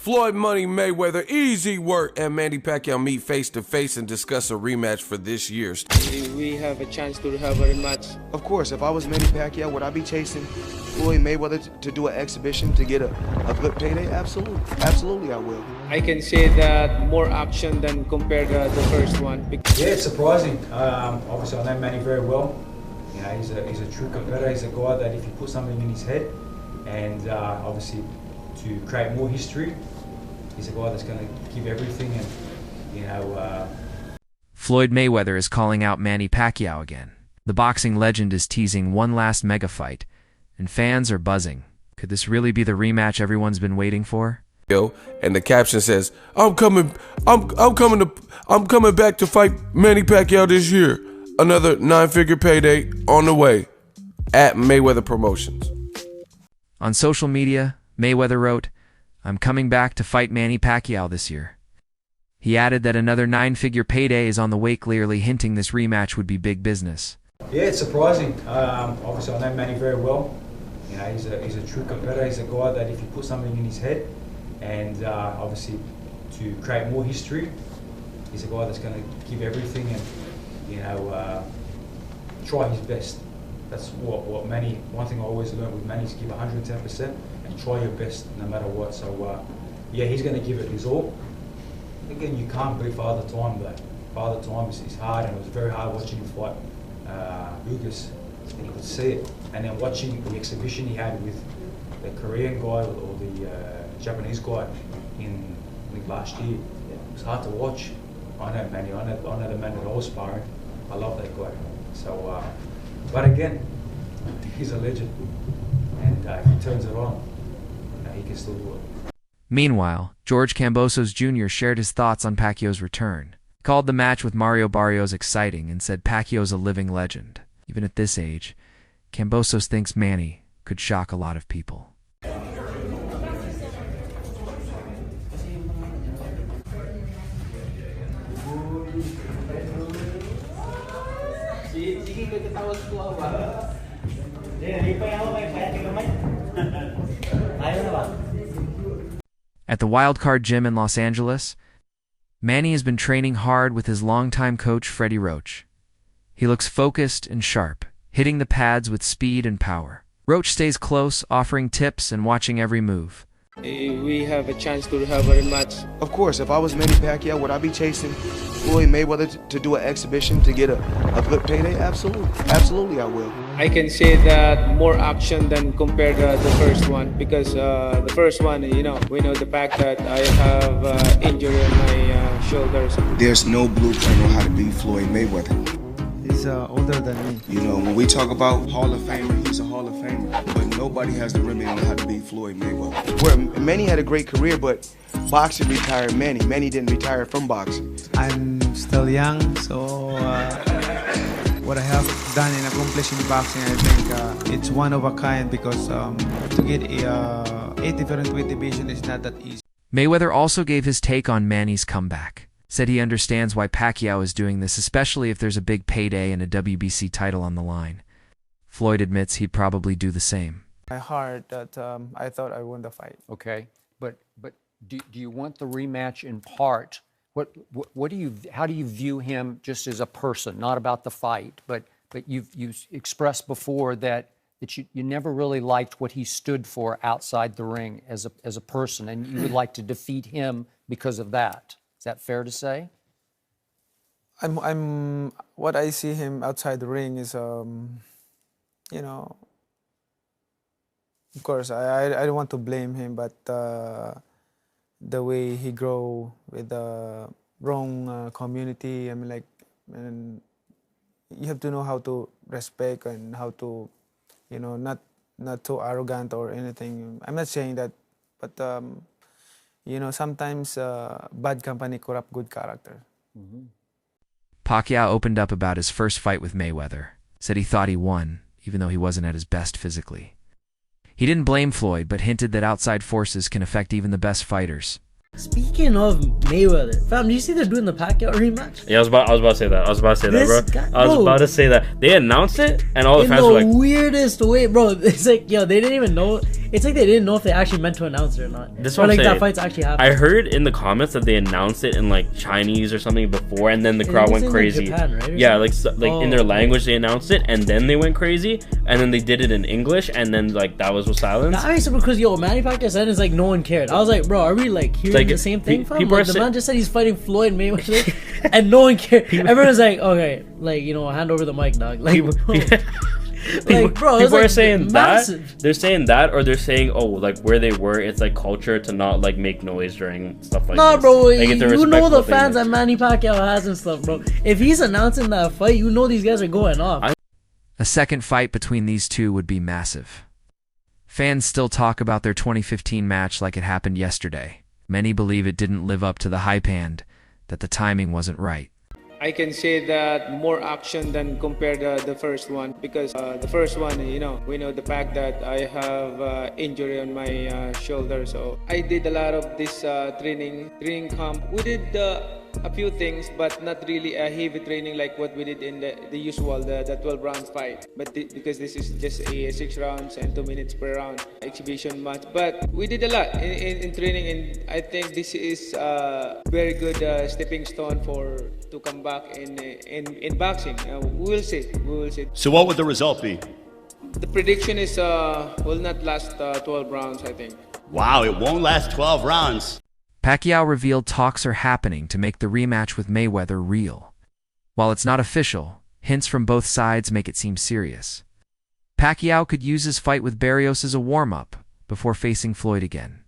Floyd Money Mayweather, easy work, and Manny Pacquiao meet face to face and discuss a rematch for this year's. We have a chance to have a rematch. Of course, if I was Manny Pacquiao, would I be chasing Floyd Mayweather to do an exhibition to get a good payday? Absolutely. Absolutely, I will. I can say that more action than compared to the first one. Yeah, it's surprising. Obviously, I know Manny very well. You know, he's a true competitor. He's a guy that if you put something in his head, and obviously to create more history, he's a guy that's going to give everything. And you know, Floyd Mayweather is calling out Manny Pacquiao again. The boxing legend is teasing one last mega fight, and fans are buzzing. Could this really be the rematch everyone's been waiting for? And the caption says, I'm coming back to fight Manny Pacquiao this year. Another 9-figure payday on the way at Mayweather Promotions. On social media, Mayweather wrote, I'm coming back to fight Manny Pacquiao this year. He added that another 9-figure payday is on the way, clearly hinting this rematch would be big business. Yeah, it's surprising. Obviously, I know Manny very well. You know, he's a true competitor. He's a guy that if you put something in his head, and obviously to create more history, he's a guy that's going to give everything and you know try his best. That's what Manny. One thing I always learned with Manny is give 110% and try your best no matter what. So yeah, he's going to give it his all. Again, you can't beat Father Time, but Father Time is hard, and it was very hard watching him fight Lucas, and you could see it. And then watching the exhibition he had with the Korean guy or the Japanese guy in I think last year, it was hard to watch. I know Manny, I know the man that I was sparring. I love that guy. So, but again, he's a legend, and if he turns it on, he can still do it. Meanwhile, George Kambosos Jr. shared his thoughts on Pacquiao's return. He called the match with Mario Barrios exciting and said Pacquiao's a living legend. Even at this age, Kambosos thinks Manny could shock a lot of people. At the Wildcard Gym in Los Angeles, Manny has been training hard with his longtime coach Freddie Roach. He looks focused and sharp, hitting the pads with speed and power. Roach stays close, offering tips and watching every move. We have a chance to have a rematch. Of course, if I was Manny Pacquiao, would I be chasing Floyd Mayweather to do an exhibition to get a good payday? Absolutely. Absolutely, I will. I can say that more action than compared to the first one, because the first one, you know, we know the fact that I have injury in my shoulders. There's no blueprint on how to beat Floyd Mayweather. He's older than me. You know, when we talk about Hall of Famer, he's a Hall of Famer. But nobody has the remedy on how to beat Floyd Mayweather. Where Manny had a great career, but boxing retired Manny. Manny didn't retire from boxing. I'm still young, so what I have done and accomplished in boxing, I think it's one of a kind, because to get a different weight division is not that easy. Mayweather also gave his take on Manny's comeback. Said he understands why Pacquiao is doing this, especially if there's a big payday and a WBC title on the line. Floyd admits he'd probably do the same. My heart that I thought I won the fight. Okay, but do you want the rematch in part? How do you view him just as a person, not about the fight, but you've expressed before that you never really liked what he stood for outside the ring as a person, and you would like to defeat him because of that. Is that fair to say? I'm what I see him outside the ring is you know, of course I don't want to blame him, but the way he grow with the wrong community, I mean, like, and you have to know how to respect and how to, you know, not too arrogant or anything. I'm not saying that, but you know, sometimes bad company corrupt good character. Mm-hmm. Pacquiao opened up about his first fight with Mayweather. Said he thought he won, even though he wasn't at his best physically. He didn't blame Floyd, but hinted that outside forces can affect even the best fighters. Speaking of Mayweather, fam, do you see they're doing the Pacquiao rematch? Yeah, I was about to say that. I was about to say that, bro. I was about to say that. They announced it, and all the fans were like, in the weirdest way, bro. It's like, yo, they didn't even know. it's like they didn't know if they actually meant to announce it or not. This is or what I'm like saying. that fight's actually happening. I heard in the comments that they announced it in like Chinese or something before, and then the crowd went in, like, crazy. Japan, right, or yeah, something? like in their language they announced it, and then they went crazy, and then they did it in English, and then like that was with silence. That makes sense because Manny Pacquiao said it's like no one cared. I was like, bro, are we like hearing Like, the same thing from? people Like, are the man just said he's fighting Floyd Mayweather, and no one cared. Everyone's like, okay, like hand over the mic, dog. Like, bro, people like, are saying massive. that. They're saying that, or they're saying, oh, like where they were, it's like culture to not like make noise during stuff like Nah, this. bro, Like, it's a you know the respectful thing, fans like- that Manny Pacquiao has and stuff, bro. If he's announcing that fight, you know these guys are going off. A second fight between these two would be massive. Fans still talk about their 2015 match like it happened yesterday. Many believe it didn't live up to the hype and that the timing wasn't right. I can say that more action than compared to the first one, because the first one, we know the fact that I have injury on my shoulder, so I did a lot of this training camp. We did a few things, but not really a heavy training like what we did in the usual, the 12-round fight. But because this is just a 6 rounds and 2 minutes per round exhibition match, but we did a lot in training, and I think this is a very good stepping stone to come back in boxing. We will see. So what would the result be? The prediction is will not last 12 rounds, I think. Wow, it won't last 12 rounds. Pacquiao revealed talks are happening to make the rematch with Mayweather real. While it's not official, hints from both sides make it seem serious. Pacquiao could use his fight with Barrios as a warm-up before facing Floyd again.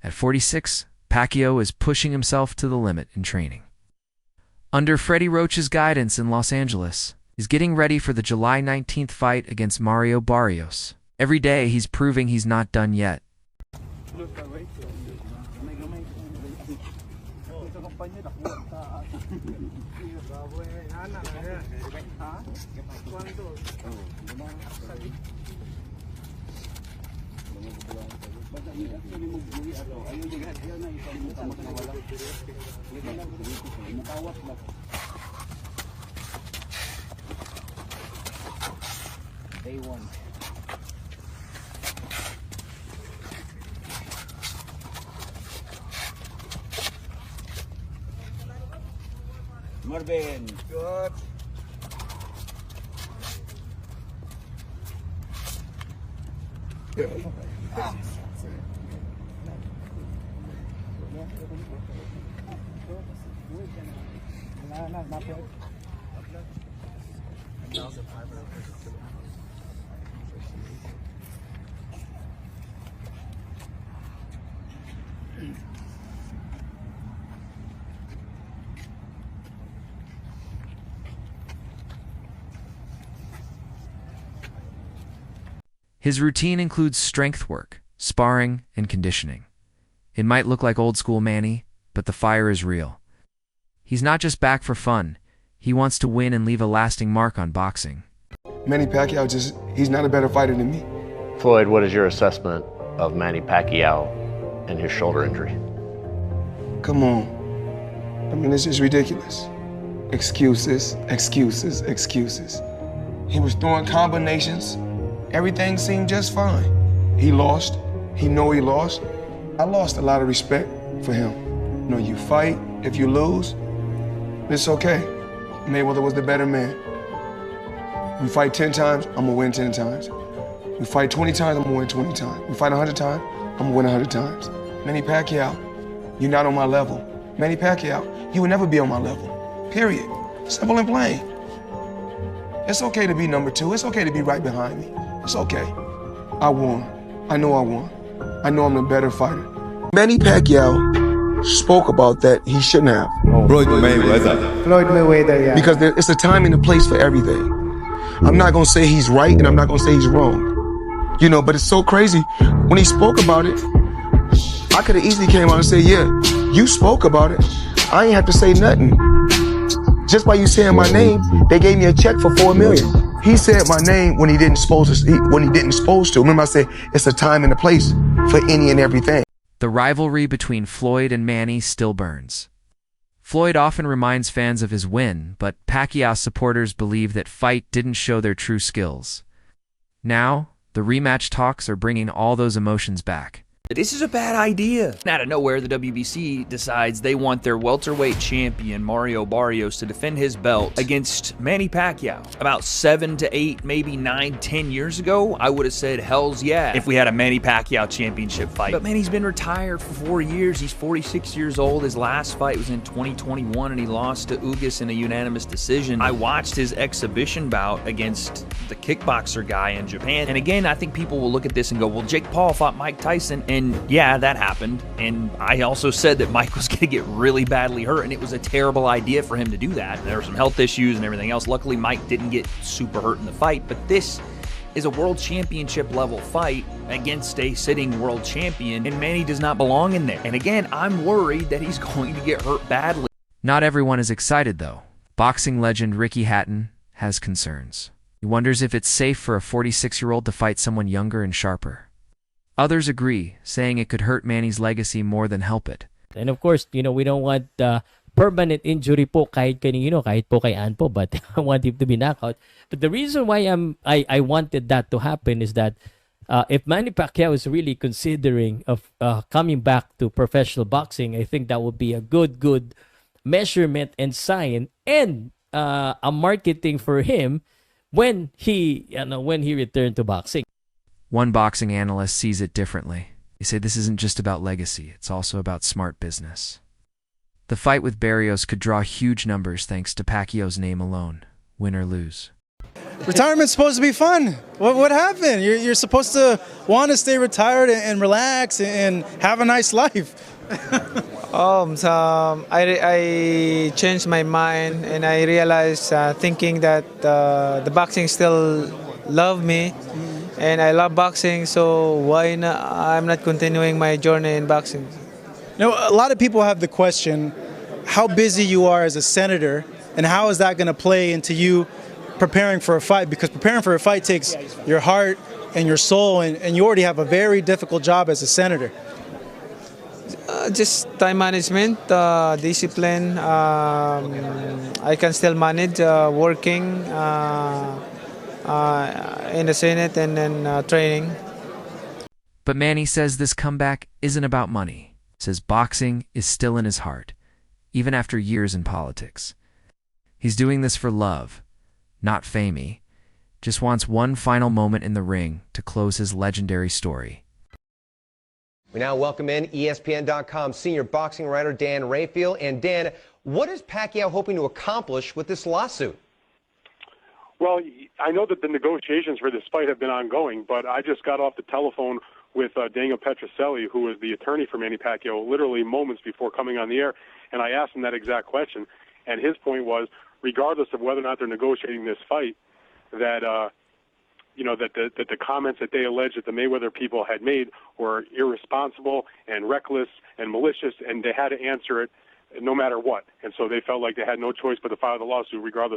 At 46, Pacquiao is pushing himself to the limit in training. Under Freddie Roach's guidance in Los Angeles, he's getting ready for the July 19th fight against Mario Barrios. Every day, he's proving he's not done yet. Day one. Marvin. Good. His routine includes strength work, sparring, and conditioning. It might look like old school Manny, but the fire is real. He's not just back for fun. He wants to win and leave a lasting mark on boxing. Manny Pacquiao he's not a better fighter than me. Floyd, what is your assessment of Manny Pacquiao and his shoulder injury? Come on. I mean, this is ridiculous. Excuses, excuses, excuses. He was throwing combinations. Everything seemed just fine. He lost. He know he lost. I lost a lot of respect for him. You know, you fight. If you lose, it's okay. Mayweather was the better man. We fight 10 times, I'm gonna win 10 times. We fight 20 times, I'm gonna win 20 times. We fight 100 times, I'm gonna win 100 times. Manny Pacquiao, you're not on my level. Manny Pacquiao, you will never be on my level. Period. Simple and plain. It's okay to be number 2. It's okay to be right behind me. It's okay. I won. I know I won. I know I'm the better fighter. Manny Pacquiao spoke about that he shouldn't have. Floyd Mayweather. Floyd Mayweather, yeah. Because it's a time and a place for everything. I'm not gonna say he's right and I'm not gonna say he's wrong. You know, but it's so crazy. When he spoke about it, I could have easily came out and said, yeah, you spoke about it. I ain't have to say nothing. Just by you saying my name, they gave me a check for $4 million. He said my name when he didn't supposed to. Remember I said it's a time and a place for any and everything. The rivalry between Floyd and Manny still burns. Floyd often reminds fans of his win, but Pacquiao supporters believe that fight didn't show their true skills. Now, the rematch talks are bringing all those emotions back. This is a bad idea. Out of nowhere, the WBC decides they want their welterweight champion, Mario Barrios, to defend his belt against Manny Pacquiao. About 7 to 8, maybe 9, 10 years ago, I would have said, hells yeah, if we had a Manny Pacquiao championship fight. But Manny's been retired for 4 years. He's 46 years old. His last fight was in 2021, and he lost to Ugas in a unanimous decision. I watched his exhibition bout against the kickboxer guy in Japan. And again, I think people will look at this and go, well, Jake Paul fought Mike Tyson, and yeah, that happened. And I also said that Mike was going to get really badly hurt, and it was a terrible idea for him to do that. There were some health issues and everything else. Luckily, Mike didn't get super hurt in the fight, but this is a world championship level fight against a sitting world champion, and Manny does not belong in there. And again, I'm worried that he's going to get hurt badly. Not everyone is excited, though. Boxing legend Ricky Hatton has concerns. He wonders if it's safe for a 46-year-old to fight someone younger and sharper. Others agree, saying it could hurt Manny's legacy more than help it. And of course, we don't want permanent injury po kahit kanino, kahit po kay Anpo, but I want him to be knocked out. But the reason why I wanted that to happen is that if Manny Pacquiao is really considering of coming back to professional boxing, I think that would be a good measurement and sign and a marketing for him when he returned to boxing. One boxing analyst sees it differently. They say this isn't just about legacy, it's also about smart business. The fight with Barrios could draw huge numbers thanks to Pacquiao's name alone, win or lose. Retirement's supposed to be fun. What happened? You're supposed to want to stay retired and relax and have a nice life. I changed my mind and I realized thinking that the boxing still love me. And I love boxing, so why not? I'm not continuing my journey in boxing. Now, a lot of people have the question, how busy you are as a senator, and how is that going to play into you preparing for a fight? Because preparing for a fight takes your heart and your soul, and you already have a very difficult job as a senator. Just time management, discipline. I can still manage working. In the Senate and then training. But Manny says this comeback isn't about money. Says boxing is still in his heart, even after years in politics. He's doing this for love, not fame. Just wants one final moment in the ring to close his legendary story. We now welcome in ESPN.com senior boxing writer Dan Rayfield. And Dan, what is Pacquiao hoping to accomplish with this lawsuit? Well, I know that the negotiations for this fight have been ongoing, but I just got off the telephone with Daniel Petrocelli, who is the attorney for Manny Pacquiao, literally moments before coming on the air, and I asked him that exact question. And his point was, regardless of whether or not they're negotiating this fight, that that the comments that they allege that the Mayweather people had made were irresponsible and reckless and malicious, and they had to answer it no matter what. And so they felt like they had no choice but to file the lawsuit regardless